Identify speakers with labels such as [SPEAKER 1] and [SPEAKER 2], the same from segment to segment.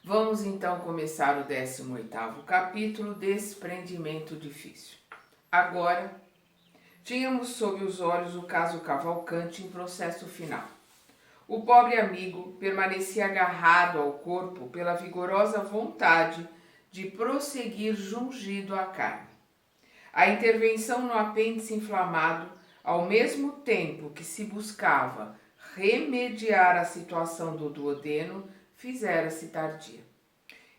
[SPEAKER 1] Vamos então começar o 18º capítulo, Desprendimento Difícil. Agora, tínhamos sob os olhos o caso Cavalcante em processo final. O pobre amigo permanecia agarrado ao corpo pela vigorosa vontade de prosseguir jungido à carne. A intervenção no apêndice inflamado, ao mesmo tempo que se buscava remediar a situação do duodeno, fizera-se tardia.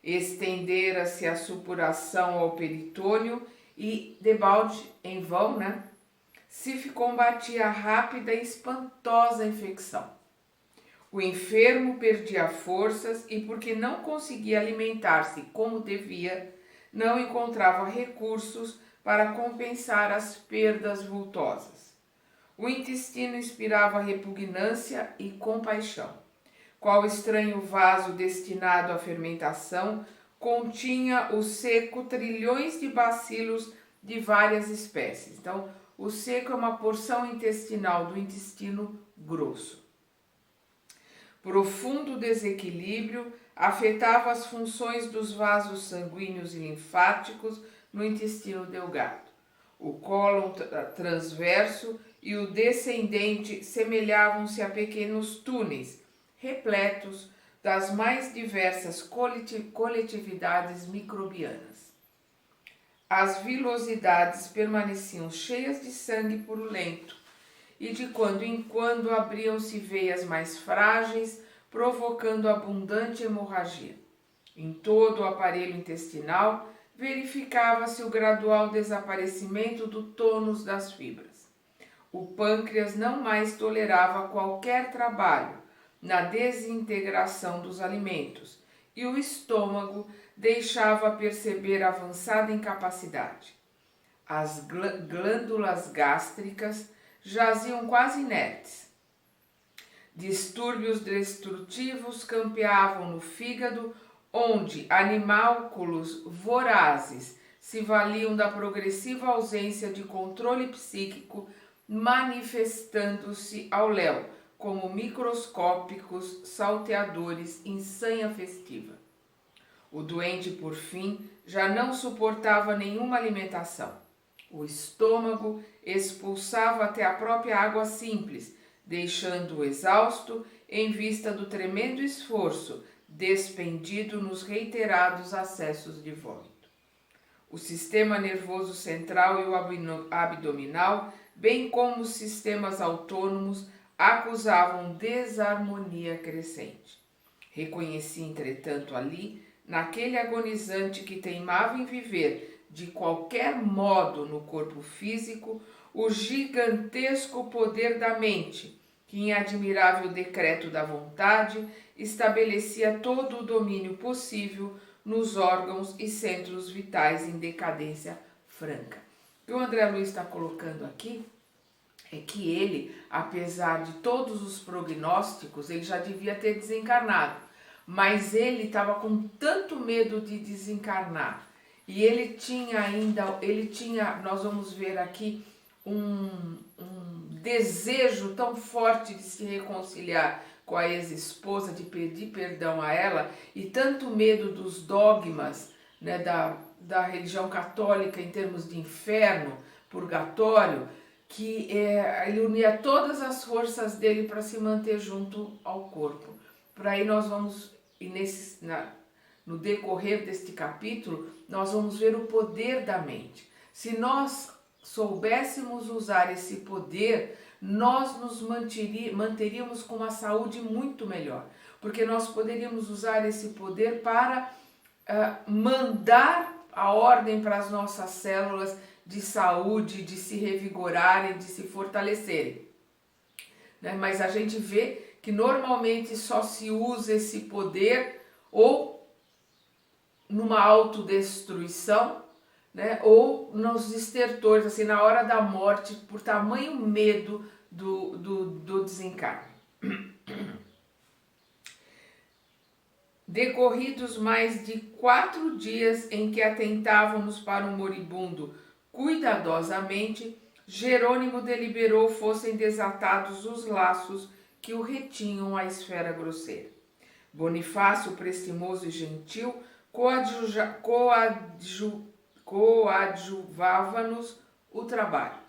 [SPEAKER 1] Estendera-se a supuração ao peritônio e, debalde, em vão, se combatia a rápida e espantosa infecção. O enfermo perdia forças e, porque não conseguia alimentar-se como devia, não encontrava recursos para compensar as perdas vultosas. O intestino inspirava repugnância e compaixão. Qual estranho vaso destinado à fermentação, continha o seco trilhões de bacilos de várias espécies. Então, o seco é uma porção intestinal do intestino grosso. Profundo desequilíbrio afetava as funções dos vasos sanguíneos e linfáticos no intestino delgado. O cólon transverso e o descendente semelhavam-se a pequenos túneis, repletos das mais diversas coletividades microbianas. As vilosidades permaneciam cheias de sangue purulento e de quando em quando abriam-se veias mais frágeis, provocando abundante hemorragia. Em todo o aparelho intestinal verificava-se o gradual desaparecimento do tônus das fibras. O pâncreas não mais tolerava qualquer trabalho na desintegração dos alimentos, e o estômago deixava perceber avançada incapacidade. As glândulas gástricas jaziam quase inertes. Distúrbios destrutivos campeavam no fígado, onde animálculos vorazes se valiam da progressiva ausência de controle psíquico, manifestando-se ao léu como microscópicos salteadores em sanha festiva. O doente, por fim, já não suportava nenhuma alimentação. O estômago expulsava até a própria água simples, deixando-o exausto em vista do tremendo esforço despendido nos reiterados acessos de vômito. O sistema nervoso central e o abdominal, bem como os sistemas autônomos, acusavam desarmonia crescente. Reconheci, entretanto, ali, naquele agonizante que teimava em viver de qualquer modo no corpo físico, o gigantesco poder da mente, que em admirável decreto da vontade estabelecia todo o domínio possível nos órgãos e centros vitais em decadência franca. O que o André Luiz está colocando aqui é que ele, apesar de todos os prognósticos, ele já devia ter desencarnado, mas ele estava com tanto medo de desencarnar e ele tinha, nós vamos ver aqui, um desejo tão forte de se reconciliar com a ex-esposa, de pedir perdão a ela, e tanto medo dos dogmas, da religião católica em termos de inferno, purgatório, que ele unia todas as forças dele para se manter junto ao corpo. Por aí nós vamos, no decorrer deste capítulo, nós vamos ver o poder da mente. Se nós soubéssemos usar esse poder, nós nos manteríamos com uma saúde muito melhor, porque nós poderíamos usar esse poder para mandar a ordem para as nossas células de saúde, de se revigorarem, de se fortalecerem. Mas a gente vê que normalmente só se usa esse poder ou numa autodestruição, ou nos estertores, assim, na hora da morte, por tamanho medo do desencarne. Decorridos mais de 4 dias em que atentávamos para o moribundo cuidadosamente, Jerônimo deliberou fossem desatados os laços que o retinham à esfera grosseira. Bonifácio, prestimoso e gentil, coadjuvava-nos o trabalho,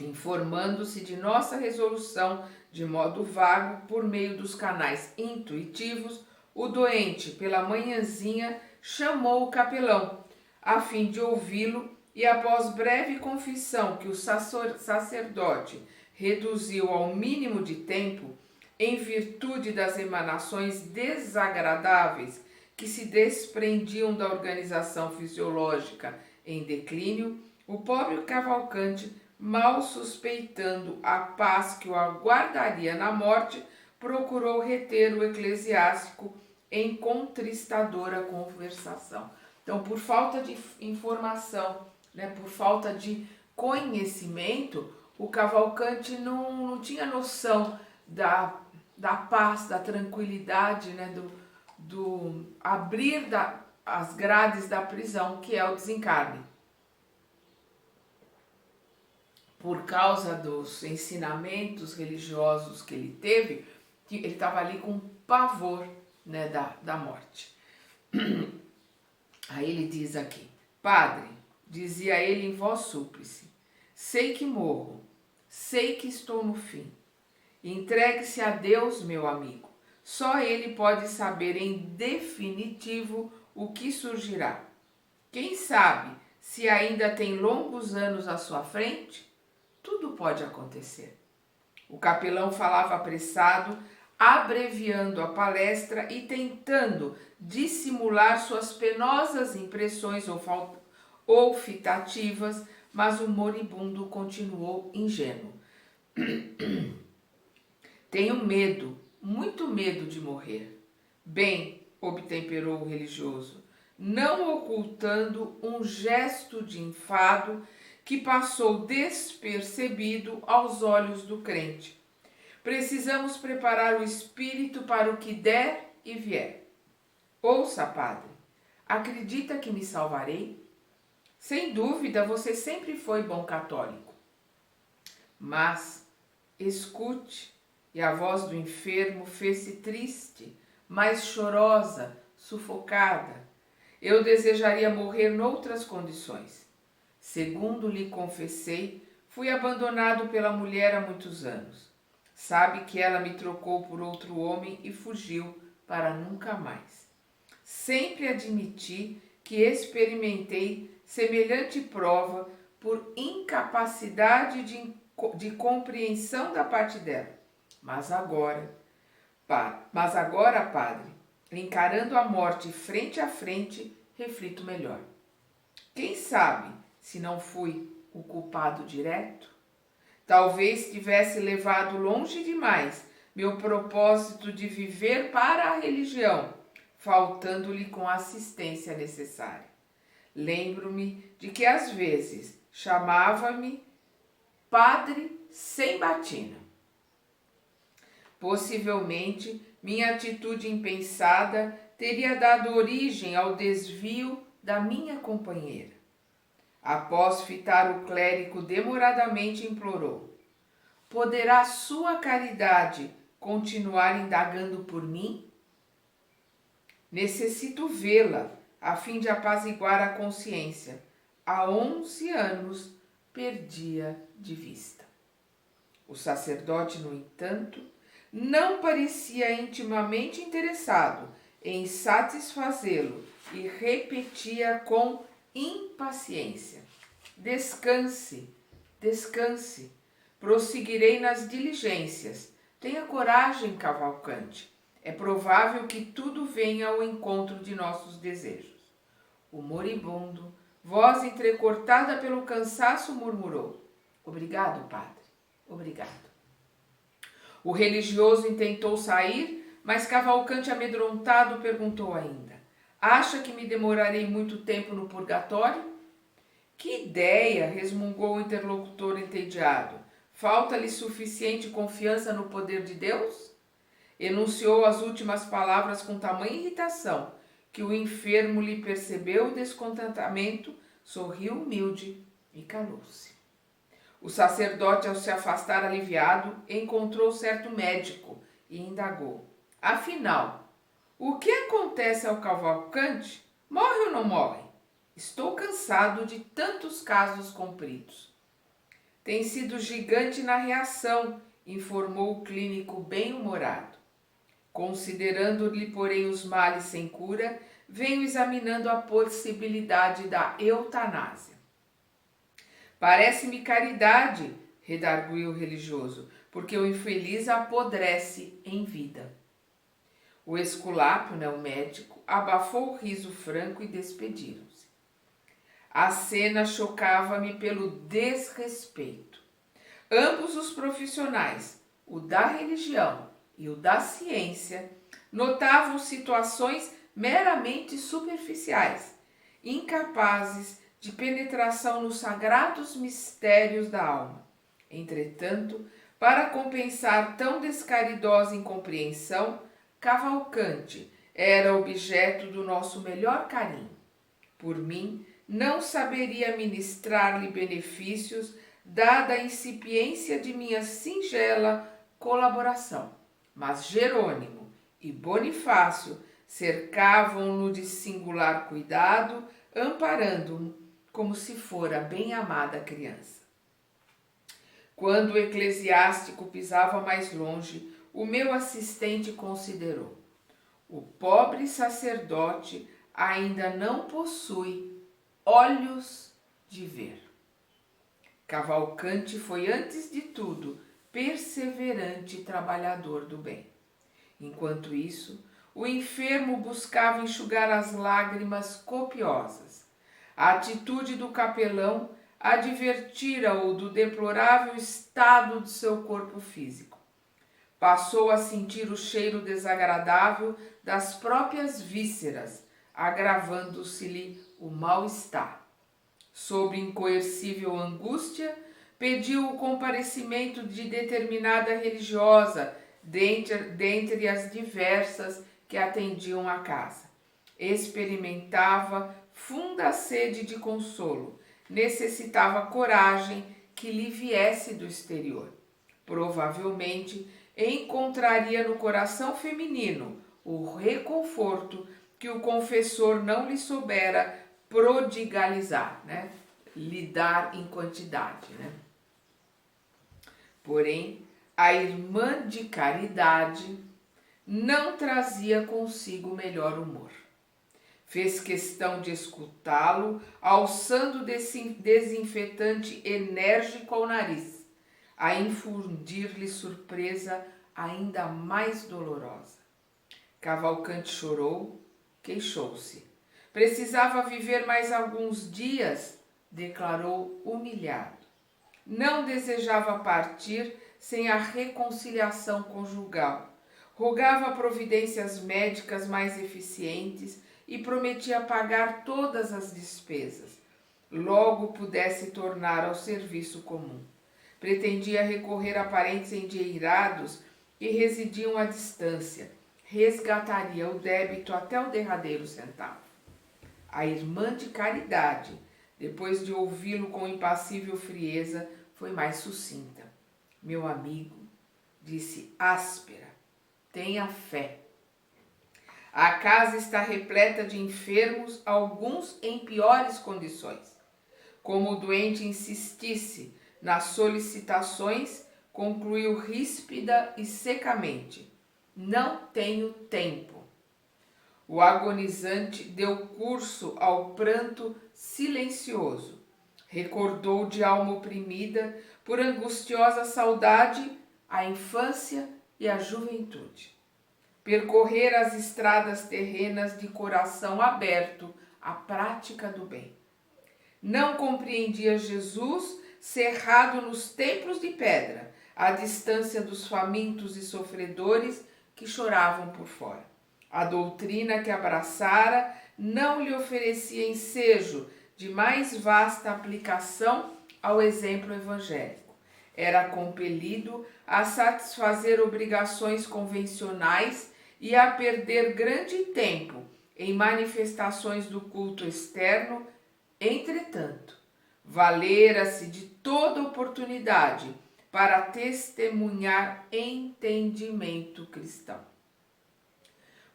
[SPEAKER 1] informando-se de nossa resolução de modo vago por meio dos canais intuitivos. O doente, pela manhãzinha, chamou o capelão, a fim de ouvi-lo, e após breve confissão que o sacerdote reduziu ao mínimo de tempo, em virtude das emanações desagradáveis que se desprendiam da organização fisiológica em declínio, o pobre Cavalcante, mal suspeitando a paz que o aguardaria na morte, procurou reter o eclesiástico em contristadora conversação. Então, por falta de informação, por falta de conhecimento, o Cavalcante não tinha noção da paz, da tranquilidade, do abrir as grades da prisão, que é o desencarne. Por causa dos ensinamentos religiosos que ele teve, ele estava ali com pavor, da morte. Aí ele diz aqui: Padre, dizia ele em voz súplice, sei que morro, sei que estou no fim. Entregue-se a Deus, meu amigo. Só Ele pode saber em definitivo o que surgirá. Quem sabe se ainda tem longos anos à sua frente? Tudo pode acontecer. O capelão falava apressado, abreviando a palestra e tentando dissimular suas penosas impressões olfativas, mas o moribundo continuou ingênuo. Tenho medo, muito medo de morrer. Bem, obtemperou o religioso, não ocultando um gesto de enfado que passou despercebido aos olhos do crente. Precisamos preparar o espírito para o que der e vier. Ouça, padre, acredita que me salvarei? Sem dúvida, você sempre foi bom católico. Mas, escute, e a voz do enfermo fez-se triste, mais chorosa, sufocada. Eu desejaria morrer noutras condições. Segundo lhe confessei, fui abandonado pela mulher há muitos anos. Sabe que ela me trocou por outro homem e fugiu para nunca mais. Sempre admiti que experimentei semelhante prova por incapacidade de compreensão da parte dela. Mas agora, padre, encarando a morte frente a frente, reflito melhor. Quem sabe se não fui o culpado direto? Talvez tivesse levado longe demais meu propósito de viver para a religião, faltando-lhe com a assistência necessária. Lembro-me de que às vezes chamava-me padre sem batina. Possivelmente, minha atitude impensada teria dado origem ao desvio da minha companheira. Após fitar o clérigo, demoradamente implorou: poderá sua caridade continuar indagando por mim? Necessito vê-la, a fim de apaziguar a consciência. Há 11 anos perdia de vista. O sacerdote, no entanto, não parecia intimamente interessado em satisfazê-lo e repetia com impaciência: descanse, descanse, prosseguirei nas diligências. Tenha coragem, Cavalcante. É provável que tudo venha ao encontro de nossos desejos. O moribundo, voz entrecortada pelo cansaço, murmurou: obrigado, padre, obrigado. O religioso intentou sair, mas Cavalcante, amedrontado, perguntou ainda: acha que me demorarei muito tempo no purgatório? Que ideia, resmungou o interlocutor entediado. Falta-lhe suficiente confiança no poder de Deus? Enunciou as últimas palavras com tamanha irritação que o enfermo lhe percebeu o descontentamento, sorriu humilde e calou-se. O sacerdote, ao se afastar aliviado, encontrou certo médico e indagou: Afinal, o que acontece ao Cavalcante? Morre ou não morre? Estou cansado de tantos casos compridos. Tem sido gigante na reação, informou o clínico bem-humorado. Considerando-lhe, porém, os males sem cura, venho examinando a possibilidade da eutanásia. Parece-me caridade, redarguiu o religioso, porque o infeliz apodrece em vida. O esculápio, o médico, abafou o riso franco e despediram-se. A cena chocava-me pelo desrespeito. Ambos os profissionais, o da religião e o da ciência, notavam situações meramente superficiais, incapazes de penetração nos sagrados mistérios da alma. Entretanto, para compensar tão descaridosa incompreensão, Cavalcante era objeto do nosso melhor carinho. Por mim, não saberia ministrar-lhe benefícios, dada a incipiência de minha singela colaboração. Mas Jerônimo e Bonifácio cercavam-no de singular cuidado, amparando-o como se fora bem-amada criança. Quando o eclesiástico pisava mais longe, o meu assistente considerou: o pobre sacerdote ainda não possui olhos de ver. Cavalcante foi, antes de tudo, perseverante trabalhador do bem. Enquanto isso, o enfermo buscava enxugar as lágrimas copiosas. A atitude do capelão advertira-o do deplorável estado de seu corpo físico. Passou a sentir o cheiro desagradável das próprias vísceras, agravando-se-lhe o mal-estar. Sob incoercível angústia, pediu o comparecimento de determinada religiosa, dentre as diversas que atendiam a casa. Experimentava funda sede de consolo, necessitava coragem que lhe viesse do exterior. Provavelmente encontraria no coração feminino o reconforto que o confessor não lhe soubera prodigalizar, lhe dar em quantidade. Porém, a irmã de caridade não trazia consigo melhor humor. Fez questão de escutá-lo, alçando desinfetante enérgico ao nariz, a infundir-lhe surpresa ainda mais dolorosa. Cavalcante chorou, queixou-se. Precisava viver mais alguns dias, declarou humilhado. Não desejava partir sem a reconciliação conjugal. Rogava providências médicas mais eficientes e prometia pagar todas as despesas. Logo pudesse tornar ao serviço comum. Pretendia recorrer a parentes endinheirados que residiam à distância. Resgataria o débito até o derradeiro centavo. A irmã de caridade, depois de ouvi-lo com impassível frieza, foi mais sucinta. Meu amigo, disse áspera, tenha fé. A casa está repleta de enfermos, alguns em piores condições. Como o doente insistisse nas solicitações, concluiu ríspida e secamente: não tenho tempo. O agonizante deu curso ao pranto silencioso. Recordou de alma oprimida por angustiosa saudade a infância e a juventude. Percorrer as estradas terrenas de coração aberto à prática do bem. Não compreendia Jesus cerrado nos templos de pedra, à distância dos famintos e sofredores que choravam por fora. A doutrina que abraçara não lhe oferecia ensejo de mais vasta aplicação ao exemplo evangélico. Era compelido a satisfazer obrigações convencionais e a perder grande tempo em manifestações do culto externo. Entretanto, valera-se de toda oportunidade para testemunhar entendimento cristão.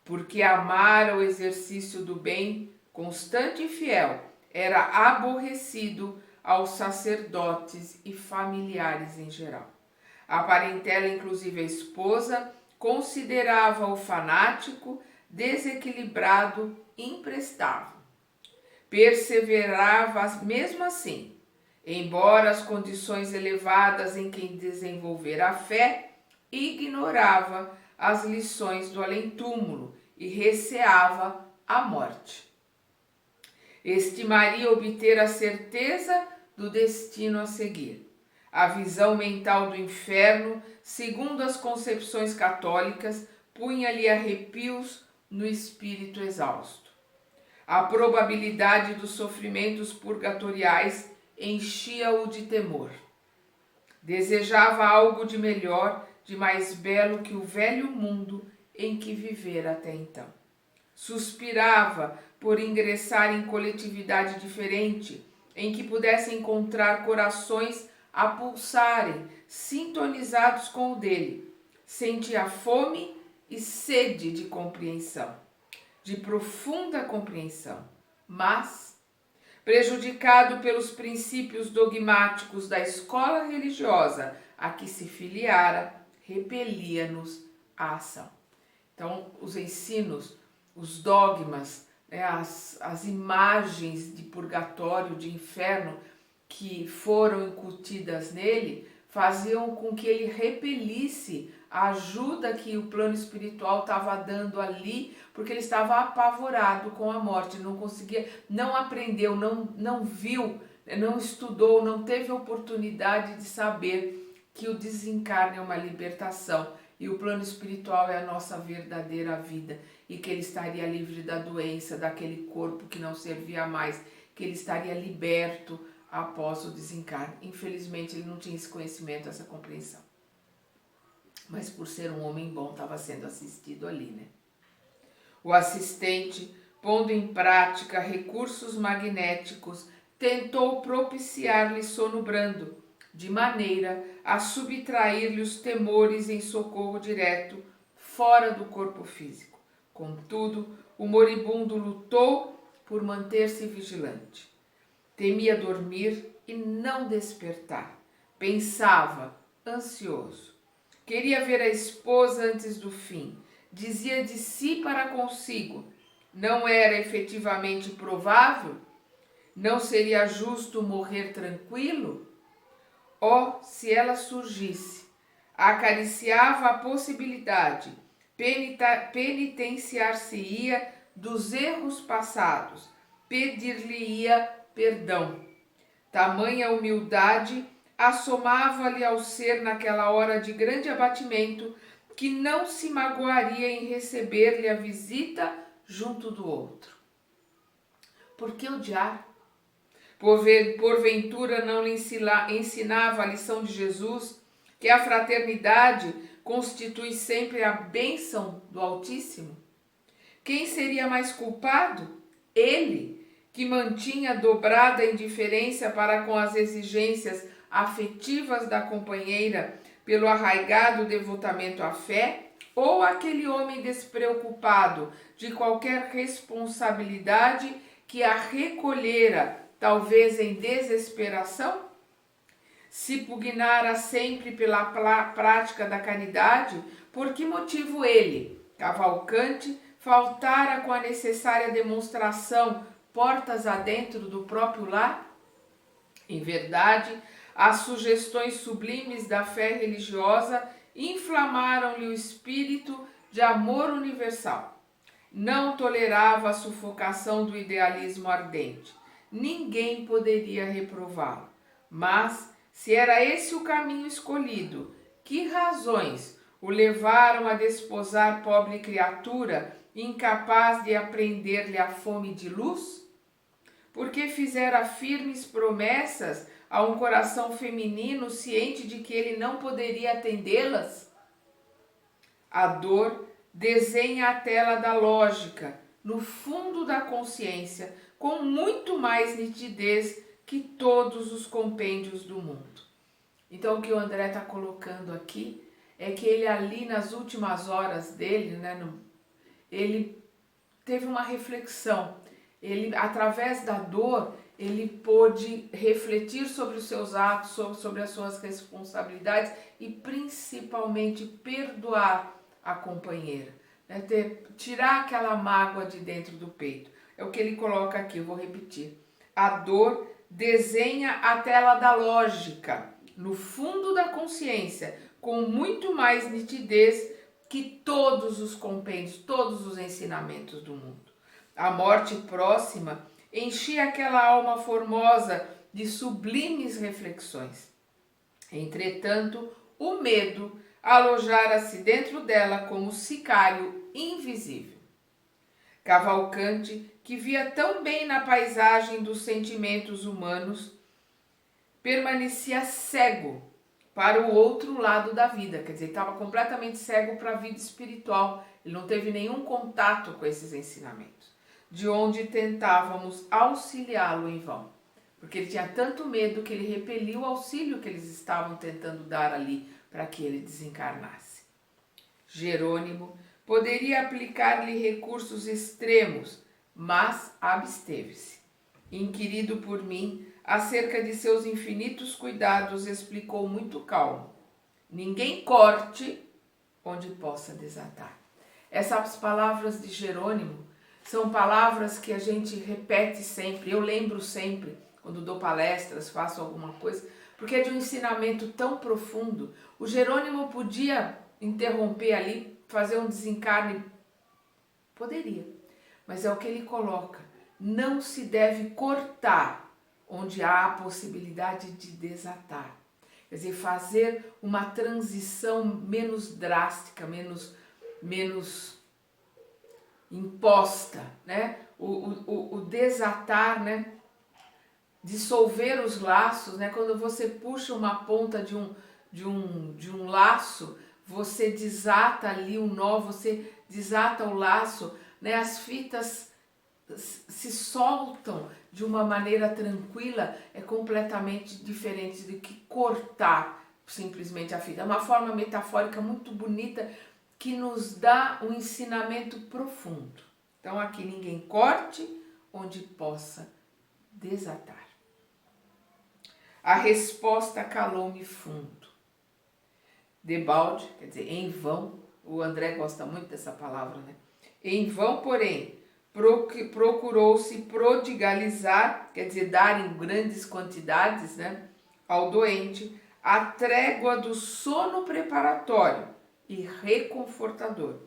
[SPEAKER 1] porque amara o exercício do bem, constante e fiel, era aborrecido aos sacerdotes e familiares em geral. A parentela, inclusive a esposa, considerava-o fanático, desequilibrado, imprestável. Perseverava mesmo assim, embora as condições elevadas em que desenvolver a fé, ignorava as lições do além-túmulo e receava a morte. Estimaria obter a certeza do destino a seguir. A visão mental do inferno, segundo as concepções católicas, punha-lhe arrepios no espírito exausto. A probabilidade dos sofrimentos purgatoriais enchia-o de temor. Desejava algo de melhor, de mais belo que o velho mundo em que vivera até então. Suspirava por ingressar em coletividade diferente, em que pudesse encontrar corações a pulsarem, sintonizados com o dele. Sentia fome e sede de compreensão, de profunda compreensão, mas, prejudicado pelos princípios dogmáticos da escola religiosa a que se filiara, repelia-nos a ação. Então, os ensinos, os dogmas, as imagens de purgatório, de inferno, que foram incutidas nele, faziam com que ele repelisse a ajuda que o plano espiritual estava dando ali, porque ele estava apavorado com a morte, não conseguia, não aprendeu, não viu, não estudou, não teve oportunidade de saber que o desencarne é uma libertação e o plano espiritual é a nossa verdadeira vida e que ele estaria livre da doença, daquele corpo que não servia mais, que ele estaria liberto após o desencarne. Infelizmente ele não tinha esse conhecimento, essa compreensão. Mas por ser um homem bom, estava sendo assistido ali, né? O assistente, pondo em prática recursos magnéticos, tentou propiciar-lhe sono brando, de maneira a subtrair-lhe os temores em socorro direto, fora do corpo físico. Contudo, o moribundo lutou por manter-se vigilante. Temia dormir e não despertar. Pensava, ansioso. Queria ver a esposa antes do fim. Dizia de si para consigo. Não era efetivamente provável? Não seria justo morrer tranquilo? Oh, se ela surgisse! Acariciava a possibilidade. Penitenciar-se-ia dos erros passados. Pedir-lhe-ia perdão. Tamanha humildade assomava-lhe ao ser naquela hora de grande abatimento que não se magoaria em receber-lhe a visita junto do outro. Por que odiar? Porventura não lhe ensinava a lição de Jesus, que a fraternidade constitui sempre a bênção do Altíssimo? Quem seria mais culpado? Ele, que mantinha dobrada indiferença para com as exigências afetivas da companheira pelo arraigado devotamento à fé, ou aquele homem despreocupado de qualquer responsabilidade que a recolhera, talvez em desesperação? Se pugnara sempre pela prática da caridade, por que motivo ele, Cavalcante, faltara com a necessária demonstração portas adentro do próprio lar? Em verdade, as sugestões sublimes da fé religiosa inflamaram-lhe o espírito de amor universal. Não tolerava a sufocação do idealismo ardente. Ninguém poderia reprová-lo. Mas, se era esse o caminho escolhido, que razões o levaram a desposar pobre criatura incapaz de aprender-lhe a fome de luz? Porque fizera firmes promessas a um coração feminino ciente de que ele não poderia atendê-las? A dor desenha a tela da lógica no fundo da consciência com muito mais nitidez que todos os compêndios do mundo. Então o que o André está colocando aqui é que ele ali nas últimas horas dele, ele teve uma reflexão. Ele, através da dor, ele pôde refletir sobre os seus atos, sobre as suas responsabilidades e principalmente perdoar a companheira, né? Tirar aquela mágoa de dentro do peito. É o que ele coloca aqui, eu vou repetir. A dor desenha a tela da lógica no fundo da consciência com muito mais nitidez que todos os compêndios, todos os ensinamentos do mundo. A morte próxima enchia aquela alma formosa de sublimes reflexões. Entretanto, o medo alojara-se dentro dela como sicário invisível. Cavalcanti, que via tão bem na paisagem dos sentimentos humanos, permanecia cego para o outro lado da vida, quer dizer, estava completamente cego para a vida espiritual, ele não teve nenhum contato com esses ensinamentos, de onde tentávamos auxiliá-lo em vão, porque ele tinha tanto medo que ele repeliu o auxílio que eles estavam tentando dar ali para que ele desencarnasse. Jerônimo poderia aplicar-lhe recursos extremos, mas absteve-se. Inquirido por mim acerca de seus infinitos cuidados, explicou muito calmo: ninguém corte onde possa desatar. Essas palavras de Jerônimo são palavras que a gente repete sempre, eu lembro sempre, quando dou palestras, faço alguma coisa, porque é de um ensinamento tão profundo. O Jerônimo podia interromper ali, fazer um desencarne, poderia, mas é o que ele coloca: não se deve cortar onde há a possibilidade de desatar. Quer dizer, fazer uma transição menos drástica, menos imposta, né? O desatar, né? Dissolver os laços, né? Quando você puxa uma ponta de um laço, você desata ali o nó, você desata o laço, né? As fitas se soltam de uma maneira tranquila, é completamente diferente do que cortar simplesmente a fita. É uma forma metafórica muito bonita que nos dá um ensinamento profundo. Então aqui, ninguém corte onde possa desatar. A resposta calou-me fundo. Debalde, quer dizer, em vão, o André gosta muito dessa palavra, né? Em vão, porém, procurou-se prodigalizar, quer dizer, dar em grandes quantidades, né, ao doente a trégua do sono preparatório e reconfortador.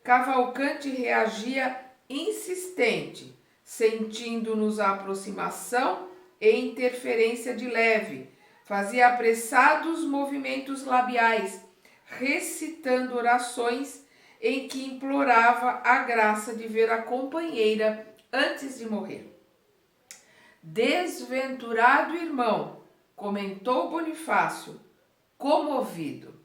[SPEAKER 1] Cavalcanti reagia insistente, sentindo-nos a aproximação e interferência de leve. Fazia apressados movimentos labiais, recitando orações em que implorava a graça de ver a companheira antes de morrer. Desventurado irmão, comentou Bonifácio, comovido,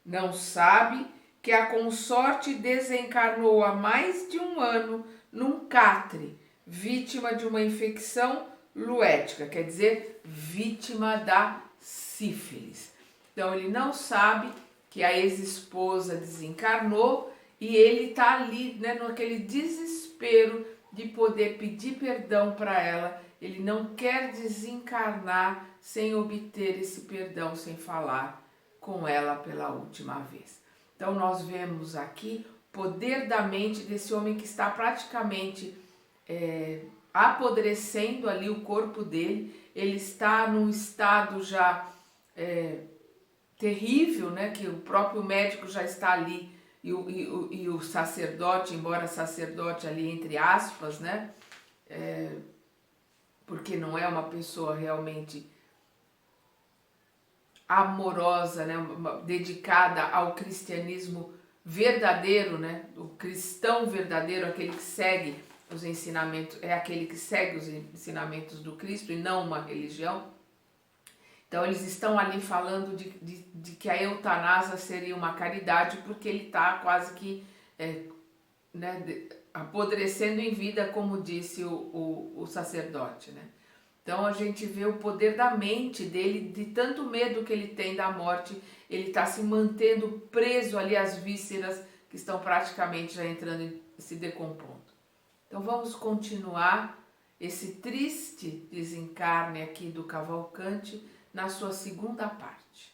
[SPEAKER 1] não sabe que a consorte desencarnou há mais de um ano num catre, vítima de uma infecção luética, quer dizer, vítima da sífilis. Então ele não sabe que a ex-esposa desencarnou e ele está ali, né, naquele desespero de poder pedir perdão para ela. Ele não quer desencarnar sem obter esse perdão, sem falar com ela pela última vez. Então nós vemos aqui o poder da mente desse homem que está praticamente apodrecendo ali o corpo dele. Ele está num estado já terrível, né, que o próprio médico já está ali e o sacerdote, embora sacerdote ali entre aspas, né, porque não é uma pessoa realmente amorosa, né, dedicada ao cristianismo verdadeiro, né, o cristão verdadeiro, aquele que segue os ensinamentos, é aquele que segue os ensinamentos do Cristo e não uma religião. Então eles estão ali falando de que a eutanásia seria uma caridade, porque ele está quase que apodrecendo em vida, como disse o sacerdote, né? Então a gente vê o poder da mente dele, de tanto medo que ele tem da morte, ele está se mantendo preso ali às vísceras que estão praticamente já entrando se decompondo. Então vamos continuar esse triste desencarne aqui do Cavalcante na sua segunda parte.